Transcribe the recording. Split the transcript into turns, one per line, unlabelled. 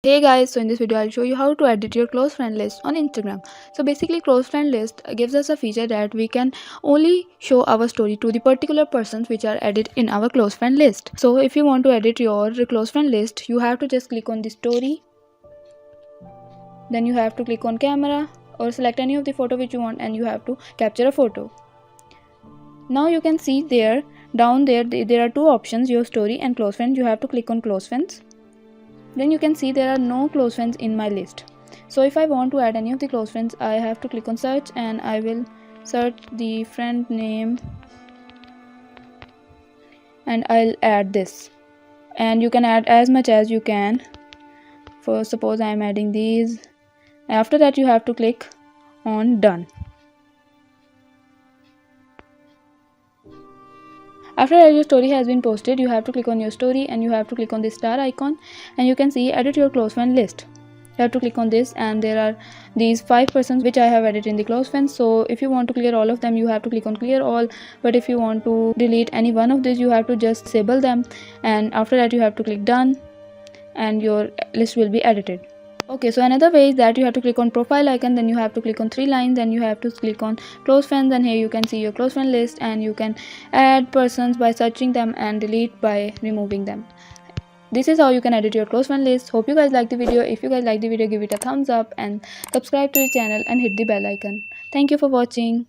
Hey guys, so in this video I'll show you how to edit your close friend list on Instagram. So basically close friend list gives us a feature that we can only show our story to the particular persons which are added in our close friend list. So if you want to edit your close friend list, you have to just click on the story. Then you have to click on camera or select any of the photo which you want and you have to capture a photo. Now you can see there down there are two options, your story and close friends. You have to click on close friends. Then you can see there are no close friends in my list. So if I want to add any of the close friends, I have to click on search and I will search the friend name and I'll add this. And you can add as much as you can. For suppose I am adding these. After that you have to click on done. After your story has been posted, you have to click on your story and you have to click on the star icon and you can see edit your close friend list. You have to click on this and there are these 5 persons which I have added in the close friends. So if you want to clear all of them, you have to click on clear all, but if you want to delete any one of these, you have to just disable them and after that you have to click done and your list will be edited. Okay, so another way is that you have to click on profile icon, then you have to click on 3 lines, then you have to click on close friends, and here you can see your close friend list and you can add persons by searching them and delete by removing them. This is how you can edit your close friend list. Hope you guys like the video. If you guys like the video, give it a thumbs up and subscribe to the channel and hit the bell icon. Thank you for watching.